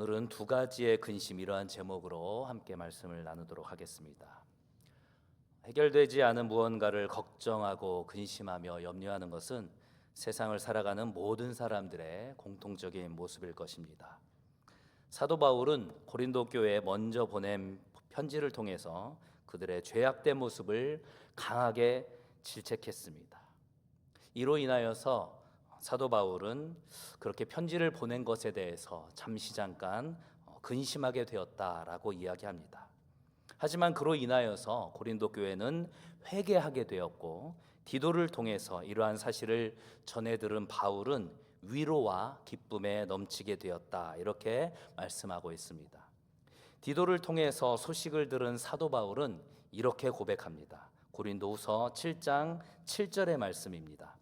오늘은 두 가지의 근심, 이러한 제목으로 함께 말씀을 나누도록 하겠습니다. 해결되지 않은 무언가를 걱정하고 근심하며 염려하는 것은 세상을 살아가는 모든 사람들의 공통적인 모습일 것입니다. 사도 바울은 고린도 교회에 먼저 보낸 편지를 통해서 그들의 죄악된 모습을 강하게 질책했습니다. 이로 인하여서 사도 바울은 그렇게 편지를 보낸 것에 대해서 잠시 잠깐 근심하게 되었다라고 이야기합니다. 하지만 그로 인하여서 고린도 교회는 회개하게 되었고, 디도를 통해서 이러한 사실을 전해 들은 바울은 위로와 기쁨에 넘치게 되었다, 이렇게 말씀하고 있습니다. 디도를 통해서 소식을 들은 사도 바울은 이렇게 고백합니다. 고린도후서 7장 7절의 말씀입니다.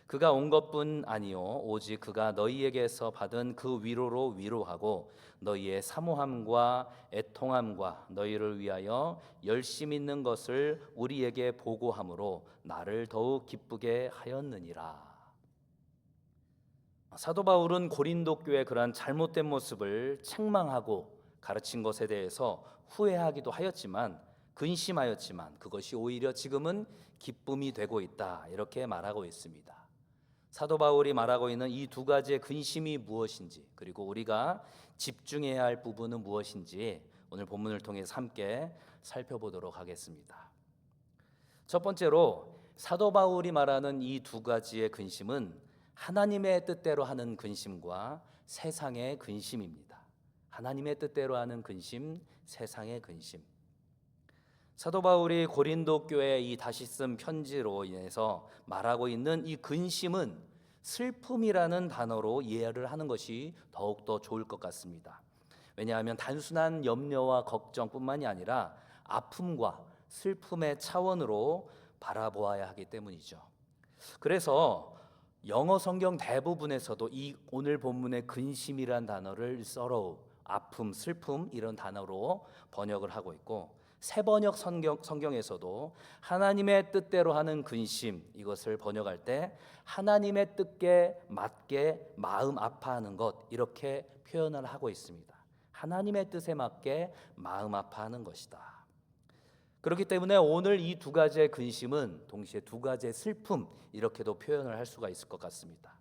그가 온 것뿐 아니요 오직 그가 너희에게서 받은 그 위로로 위로하고 너희의 사모함과 애통함과 너희를 위하여 열심 있는 것을 우리에게 보고함으로 나를 더욱 기쁘게 하였느니라. 사도 바울은 고린도 교회의 그러한 잘못된 모습을 책망하고 가르친 것에 대해서 후회하기도 하였지만, 근심하였지만 그것이 오히려 지금은 기쁨이 되고 있다, 이렇게 말하고 있습니다. 사도 바울이 말하고 있는 이 두 가지의 근심이 무엇인지, 그리고 우리가 집중해야 할 부분은 무엇인지 오늘 본문을 통해서 함께 살펴보도록 하겠습니다. 첫 번째로 사도 바울이 말하는 이 두 가지의 근심은 하나님의 뜻대로 하는 근심과 세상의 근심입니다. 하나님의 뜻대로 하는 근심, 세상의 근심. 사도 바울이 고린도 교회에 이 다시 쓴 편지로 인해서 말하고 있는 이 근심은 슬픔이라는 단어로 이해를 하는 것이 더욱더 좋을 것 같습니다. 왜냐하면 단순한 염려와 걱정뿐만이 아니라 아픔과 슬픔의 차원으로 바라보아야 하기 때문이죠. 그래서 영어 성경 대부분에서도 이 오늘 본문의 근심이란 단어를 sorrow, 아픔, 슬픔, 이런 단어로 번역을 하고 있고, 새 번역 성경에서도 하나님의 뜻대로 하는 근심, 이것을 번역할 때 하나님의 뜻에 맞게 마음 아파하는 것, 이렇게 표현을 하고 있습니다. 하나님의 뜻에 맞게 마음 아파하는 것이다. 그렇기 때문에 오늘 이 두 가지의 근심은 동시에 두 가지의 슬픔, 이렇게도 표현을 할 수가 있을 것 같습니다.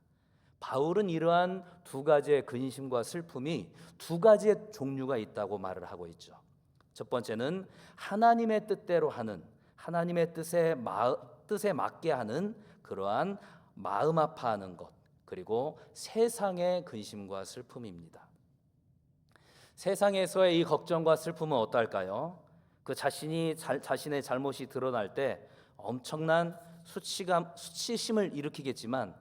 바울은 이러한 두 가지의 근심과 슬픔이 두 가지의 종류가 있다고 말을 하고 있죠. 첫 번째는 하나님의 뜻대로 하는, 하나님의 뜻에 맞게 하는 그러한 마음 아파하는 것, 그리고 세상의 근심과 슬픔입니다. 세상에서의 이 걱정과 슬픔은 어떨까요? 그 자신의 잘못이 드러날 때 엄청난 수치심을 일으키겠지만,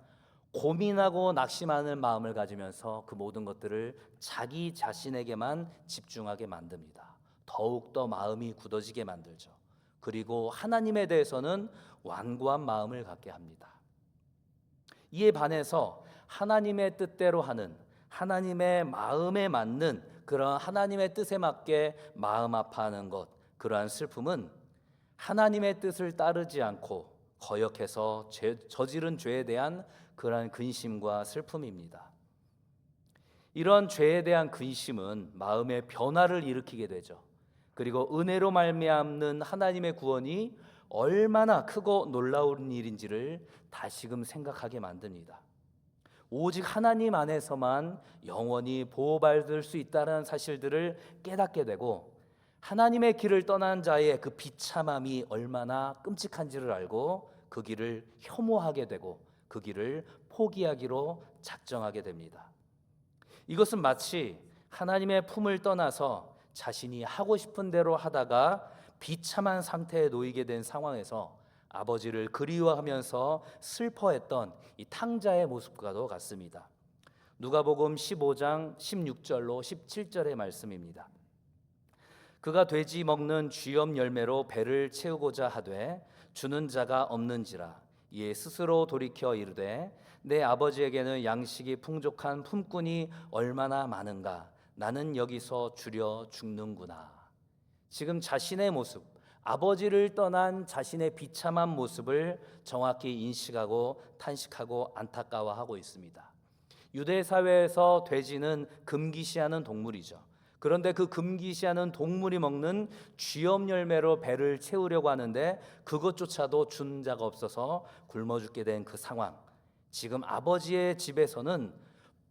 고민하고 낙심하는 마음을 가지면서 그 모든 것들을 자기 자신에게만 집중하게 만듭니다. 더욱더 마음이 굳어지게 만들죠. 그리고 하나님에 대해서는 완고한 마음을 갖게 합니다. 이에 반해서 하나님의 뜻대로 하는, 하나님의 마음에 맞는 그런 하나님의 뜻에 맞게 마음 아파하는 것, 그러한 슬픔은 하나님의 뜻을 따르지 않고 거역해서 저지른 죄에 대한 그러한 근심과 슬픔입니다. 이런 죄에 대한 근심은 마음의 변화를 일으키게 되죠. 그리고 은혜로 말미암는 하나님의 구원이 얼마나 크고 놀라운 일인지를 다시금 생각하게 만듭니다. 오직 하나님 안에서만 영원히 보호받을 수 있다는 사실들을 깨닫게 되고, 하나님의 길을 떠난 자의 그 비참함이 얼마나 끔찍한지를 알고 그 길을 혐오하게 되고 그 길을 포기하기로 작정하게 됩니다. 이것은 마치 하나님의 품을 떠나서 자신이 하고 싶은 대로 하다가 비참한 상태에 놓이게 된 상황에서 아버지를 그리워하면서 슬퍼했던 이 탕자의 모습과도 같습니다. 누가복음 15장 16절로 17절의 말씀입니다. 그가 돼지 먹는 쥐염 열매로 배를 채우고자 하되 주는 자가 없는지라 이에 스스로 돌이켜 이르되 내 아버지에게는 양식이 풍족한 품꾼이 얼마나 많은가, 나는 여기서 주려 죽는구나. 지금 자신의 모습, 아버지를 떠난 자신의 비참한 모습을 정확히 인식하고 탄식하고 안타까워하고 있습니다. 유대 사회에서 돼지는 금기시하는 동물이죠. 그런데 그 금기시하는 동물이 먹는 쥐엄 열매로 배를 채우려고 하는데 그것조차도 준 자가 없어서 굶어 죽게 된 그 상황. 지금 아버지의 집에서는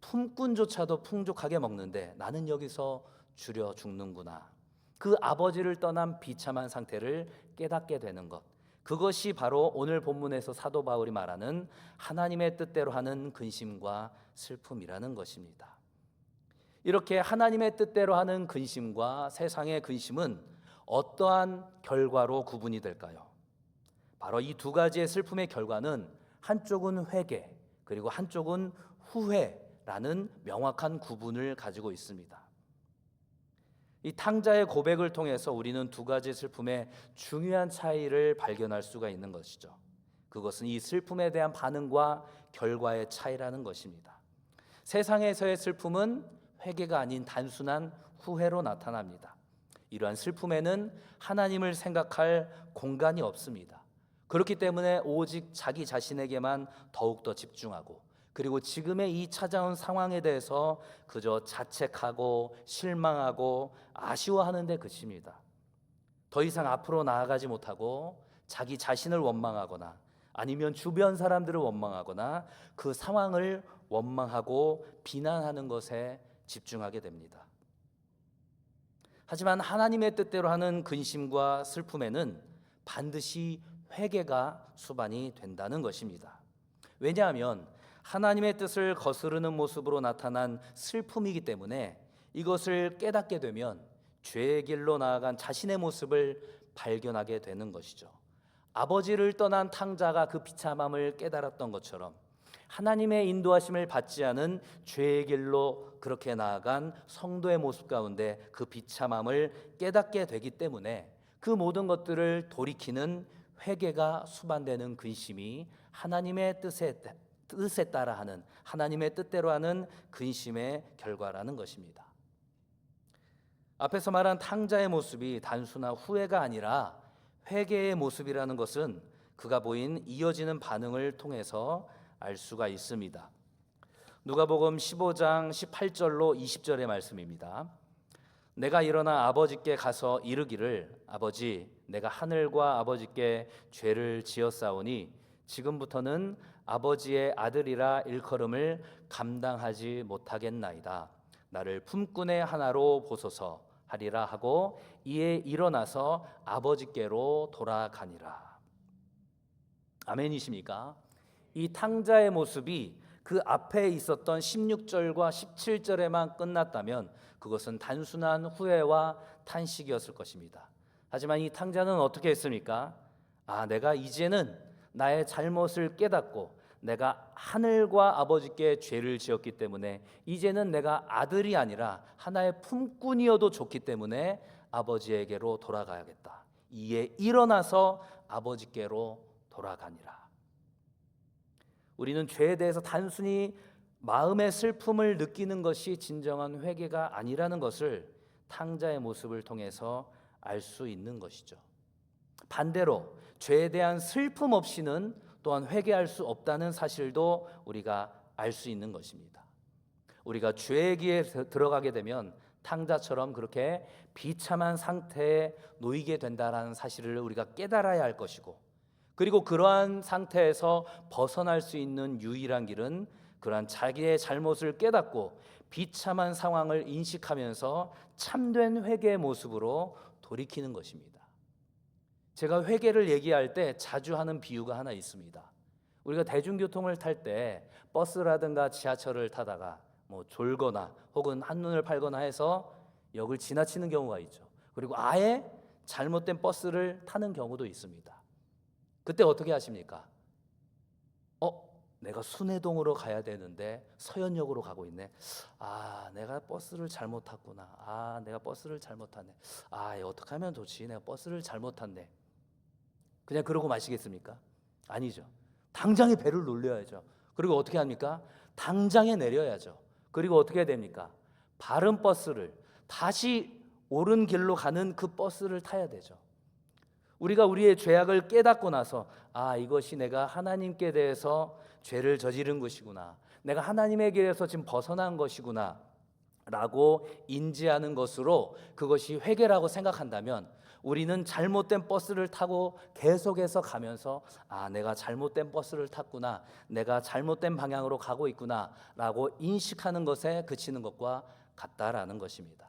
품꾼조차도 풍족하게 먹는데 나는 여기서 줄여 죽는구나. 그 아버지를 떠난 비참한 상태를 깨닫게 되는 것. 그것이 바로 오늘 본문에서 사도 바울이 말하는 하나님의 뜻대로 하는 근심과 슬픔이라는 것입니다. 이렇게 하나님의 뜻대로 하는 근심과 세상의 근심은 어떠한 결과로 구분이 될까요? 바로 이 두 가지의 슬픔의 결과는 한쪽은 회개, 그리고 한쪽은 후회라는 명확한 구분을 가지고 있습니다. 이 탕자의 고백을 통해서 우리는 두 가지 슬픔의 중요한 차이를 발견할 수가 있는 것이죠. 그것은 이 슬픔에 대한 반응과 결과의 차이라는 것입니다. 세상에서의 슬픔은 회개가 아닌 단순한 후회로 나타납니다. 이러한 슬픔에는 하나님을 생각할 공간이 없습니다. 그렇기 때문에 오직 자기 자신에게만 더욱더 집중하고, 그리고 지금의 이 찾아온 상황에 대해서 그저 자책하고 실망하고 아쉬워하는 데 그칩니다. 더 이상 앞으로 나아가지 못하고 자기 자신을 원망하거나 아니면 주변 사람들을 원망하거나 그 상황을 원망하고 비난하는 것에 집중하게 됩니다. 하지만 하나님의 뜻대로 하는 근심과 슬픔에는 반드시 회개가 수반이 된다는 것입니다. 왜냐하면 하나님의 뜻을 거스르는 모습으로 나타난 슬픔이기 때문에 이것을 깨닫게 되면 죄의 길로 나아간 자신의 모습을 발견하게 되는 것이죠. 아버지를 떠난 탕자가 그 비참함을 깨달았던 것처럼 하나님의 인도하심을 받지 않은 죄의 길로 그렇게 나아간 성도의 모습 가운데 그 비참함을 깨닫게 되기 때문에 그 모든 것들을 돌이키는 회개가 수반되는 근심이 하나님의 뜻에 따라 하는, 하나님의 뜻대로 하는 근심의 결과라는 것입니다. 앞에서 말한 탕자의 모습이 단순한 후회가 아니라 회개의 모습이라는 것은 그가 보인 이어지는 반응을 통해서 알 수가 있습니다. 누가복음 15장 18절로 20절의 말씀입니다. 내가 일어나 아버지께 가서 이르기를 아버지 내가 하늘과 아버지께 죄를 지었사오니 지금부터는 아버지의 아들이라 일컬음을 감당하지 못하겠나이다. 나를 품꾼의 하나로 보소서 하리라 하고 이에 일어나서 아버지께로 돌아가니라. 아멘이십니까? 이 탕자의 모습이 그 앞에 있었던 16절과 17절에만 끝났다면 그것은 단순한 후회와 탄식이었을 것입니다. 하지만 이 탕자는 어떻게 했습니까? 내가 이제는 나의 잘못을 깨닫고 내가 하늘과 아버지께 죄를 지었기 때문에 이제는 내가 아들이 아니라 하나의 품꾼이어도 좋기 때문에 아버지에게로 돌아가야겠다. 이에 일어나서 아버지께로 돌아가니라. 우리는 죄에 대해서 단순히 마음의 슬픔을 느끼는 것이 진정한 회개가 아니라는 것을 탕자의 모습을 통해서 알 수 있는 것이죠. 반대로 죄에 대한 슬픔 없이는 또한 회개할 수 없다는 사실도 우리가 알 수 있는 것입니다. 우리가 죄의 길에 들어가게 되면 탕자처럼 그렇게 비참한 상태에 놓이게 된다는 사실을 우리가 깨달아야 할 것이고, 그리고 그러한 상태에서 벗어날 수 있는 유일한 길은 그러한 자기의 잘못을 깨닫고 비참한 상황을 인식하면서 참된 회개의 모습으로 돌이키는 것입니다. 제가 회개를 얘기할 때 자주 하는 비유가 하나 있습니다. 우리가 대중교통을 탈 때 버스라든가 지하철을 타다가 졸거나 혹은 한눈을 팔거나 해서 역을 지나치는 경우가 있죠. 그리고 아예 잘못된 버스를 타는 경우도 있습니다. 그때 어떻게 하십니까? 내가 순회동으로 가야 되는데 서현역으로 가고 있네. 내가 버스를 잘못 탔구나. 내가 버스를 잘못 탔네. 어떻게 하면 좋지? 내가 버스를 잘못 탔네. 그냥 그러고 마시겠습니까? 아니죠. 당장에 배를 놀려야죠. 그리고 어떻게 합니까? 당장에 내려야죠. 그리고 어떻게 해야 됩니까? 바른 버스를, 다시 옳은 길로 가는 그 버스를 타야 되죠. 우리가 우리의 죄악을 깨닫고 나서 이것이 내가 하나님께 대해서 죄를 저지른 것이구나, 내가 하나님의 길에서 지금 벗어난 것이구나 라고 인지하는 것으로 그것이 회개라고 생각한다면 우리는 잘못된 버스를 타고 계속해서 가면서 내가 잘못된 버스를 탔구나, 내가 잘못된 방향으로 가고 있구나 라고 인식하는 것에 그치는 것과 같다라는 것입니다.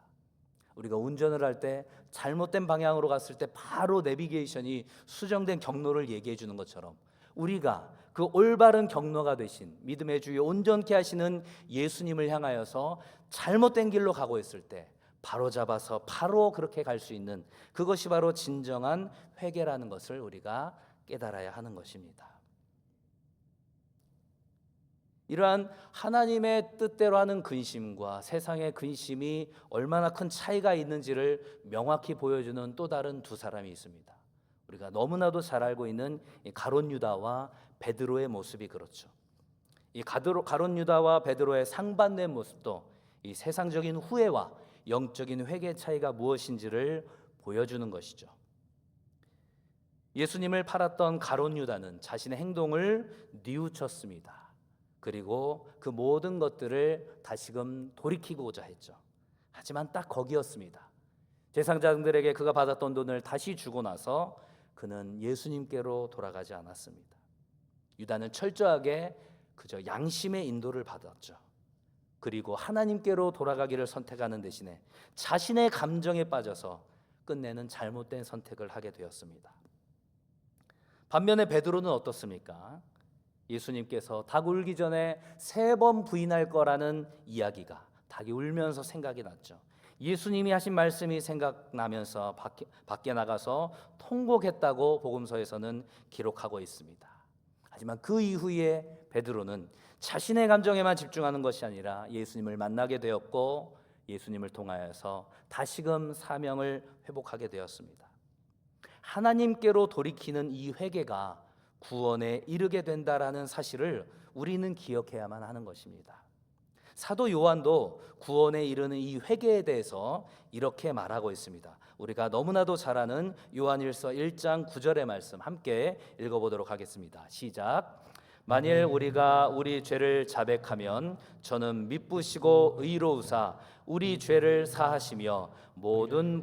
우리가 운전을 할 때 잘못된 방향으로 갔을 때 바로 내비게이션이 수정된 경로를 얘기해 주는 것처럼 우리가 그 올바른 경로가 되신 믿음의 주여 온전케 하시는 예수님을 향하여서 잘못된 길로 가고 있을 때 바로 잡아서 바로 그렇게 갈 수 있는 그것이 바로 진정한 회개라는 것을 우리가 깨달아야 하는 것입니다. 이러한 하나님의 뜻대로 하는 근심과 세상의 근심이 얼마나 큰 차이가 있는지를 명확히 보여주는 또 다른 두 사람이 있습니다. 우리가 너무나도 잘 알고 있는 가룟 유다와 베드로의 모습이 그렇죠. 이 가룟 유다와 베드로의 상반된 모습도 이 세상적인 후회와 영적인 회개의 차이가 무엇인지를 보여주는 것이죠. 예수님을 팔았던 가룟 유다는 자신의 행동을 뉘우쳤습니다. 그리고 그 모든 것들을 다시금 돌이키고자 했죠. 하지만 딱 거기였습니다. 제사장들에게 그가 받았던 돈을 다시 주고 나서 그는 예수님께로 돌아가지 않았습니다. 유다는 철저하게 그저 양심의 인도를 받았죠. 그리고 하나님께로 돌아가기를 선택하는 대신에 자신의 감정에 빠져서 끝내는 잘못된 선택을 하게 되었습니다. 반면에 베드로는 어떻습니까? 예수님께서 닭 울기 전에 3번 부인할 거라는 이야기가 닭이 울면서 생각이 났죠. 예수님이 하신 말씀이 생각나면서 밖에 나가서 통곡했다고 복음서에서는 기록하고 있습니다. 하지만 그 이후에 베드로는 자신의 감정에만 집중하는 것이 아니라 예수님을 만나게 되었고 예수님을 통하여서 다시금 사명을 회복하게 되었습니다. 하나님께로 돌이키는 이 회개가 구원에 이르게 된다라는 사실을 우리는 기억해야만 하는 것입니다. 사도 요한도 구원에 이르는 이 회개에 대해서 이렇게 말하고 있습니다. 우리가 너무나도 잘 아는 요한일서 1장 9절의 말씀 함께 읽어보도록 하겠습니다. 시작. 만일 우리가 우리 죄를 자백하면 저는 미쁘시고 의로우사 우리 죄를 사하시며 모든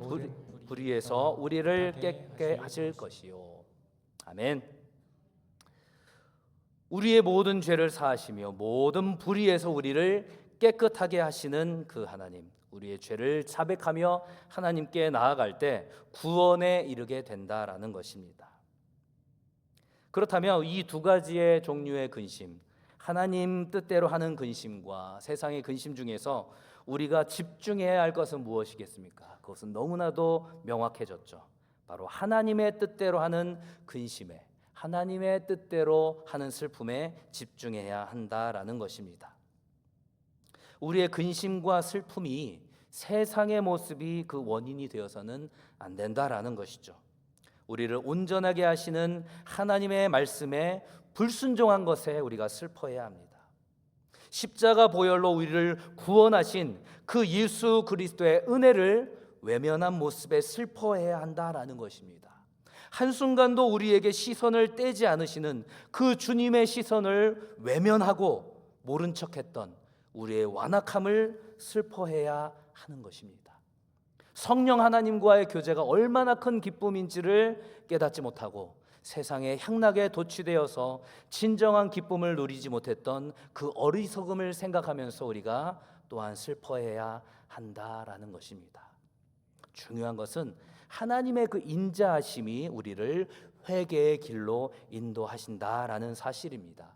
불의에서 우리를 깨끗게 하실 것이요. 아멘. 우리의 모든 죄를 사하시며 모든 불의에서 우리를 깨끗하게 하시는 그 하나님, 우리의 죄를 자백하며 하나님께 나아갈 때 구원에 이르게 된다라는 것입니다. 그렇다면 이 두 가지의 종류의 근심, 하나님 뜻대로 하는 근심과 세상의 근심 중에서 우리가 집중해야 할 것은 무엇이겠습니까? 그것은 너무나도 명확해졌죠. 바로 하나님의 뜻대로 하는 근심에, 하나님의 뜻대로 하는 슬픔에 집중해야 한다라는 것입니다. 우리의 근심과 슬픔이 세상의 모습이 그 원인이 되어서는 안 된다라는 것이죠. 우리를 온전하게 하시는 하나님의 말씀에 불순종한 것에 우리가 슬퍼해야 합니다. 십자가 보혈로 우리를 구원하신 그 예수 그리스도의 은혜를 외면한 모습에 슬퍼해야 한다라는 것입니다. 한순간도 우리에게 시선을 떼지 않으시는 그 주님의 시선을 외면하고 모른 척했던 우리의 완악함을 슬퍼해야 하는 것입니다. 성령 하나님과의 교제가 얼마나 큰 기쁨인지를 깨닫지 못하고 세상에 향락에 도취되어서 진정한 기쁨을 누리지 못했던 그 어리석음을 생각하면서 우리가 또한 슬퍼해야 한다라는 것입니다. 중요한 것은 하나님의 그 인자하심이 우리를 회개의 길로 인도하신다라는 사실입니다.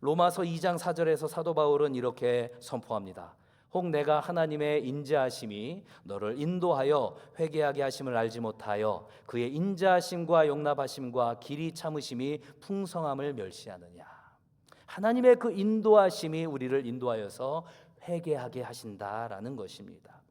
로마서 2장 4절에서 사도 바울은 이렇게 선포합니다. 혹 내가 하나님의 인자하심이 너를 인도하여 회개하게 하심을 알지 못하여 그의 인자하심과 용납하심과 길이 참으심이 풍성함을 멸시하느냐. 하나님의 그 인도하심이 우리를 인도하여서 회개하게 하신다라는 것입니다.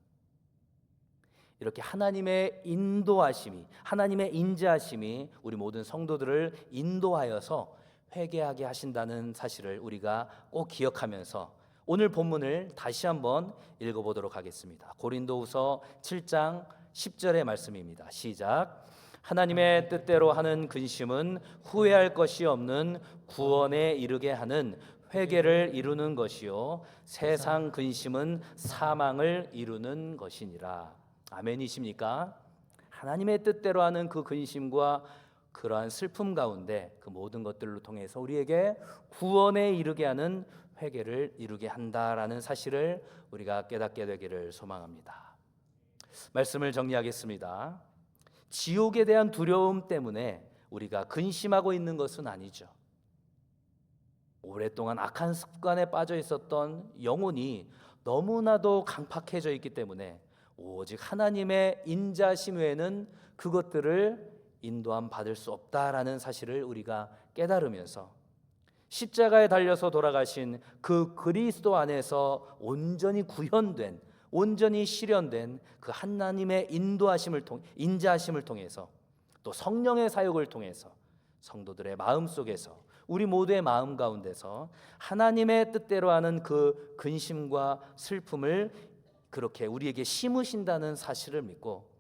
이렇게 하나님의 인도하심이, 하나님의 인자하심이 우리 모든 성도들을 인도하여서 회개하게 하신다는 사실을 우리가 꼭 기억하면서 오늘 본문을 다시 한번 읽어보도록 하겠습니다. 고린도후서 7장 10절의 말씀입니다. 시작. 하나님의 뜻대로 하는 근심은 후회할 것이 없는 구원에 이르게 하는 회개를 이루는 것이요 세상 근심은 사망을 이루는 것이니라. 아멘이십니까? 하나님의 뜻대로 하는 그 근심과 그러한 슬픔 가운데 그 모든 것들을 통해서 우리에게 구원에 이르게 하는 회개를 이루게 한다라는 사실을 우리가 깨닫게 되기를 소망합니다. 말씀을 정리하겠습니다. 지옥에 대한 두려움 때문에 우리가 근심하고 있는 것은 아니죠. 오랫동안 악한 습관에 빠져 있었던 영혼이 너무나도 강팍해져 있기 때문에 오직 하나님의 인자심 외에는 그것들을 인도함 받을 수 없다라는 사실을 우리가 깨달으면서 십자가에 달려서 돌아가신 그 그리스도 안에서 온전히 구현된, 온전히 실현된 그 하나님의 인자하심을 통해서 또 성령의 사역을 통해서 성도들의 마음 속에서 우리 모두의 마음 가운데서 하나님의 뜻대로 하는 그 근심과 슬픔을 그렇게 우리에게 심으신다는 사실을 믿고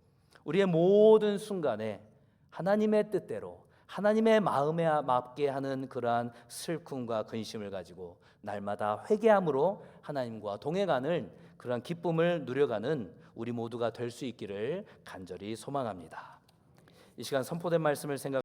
우리의 모든 순간에 하나님의 뜻대로 하나님의 마음에 맞게 하는 그러한 슬픔과 근심을 가지고 날마다 회개함으로 하나님과 동행하는 그러한 기쁨을 누려가는 우리 모두가 될 수 있기를 간절히 소망합니다. 이 시간 선포된 말씀을 생각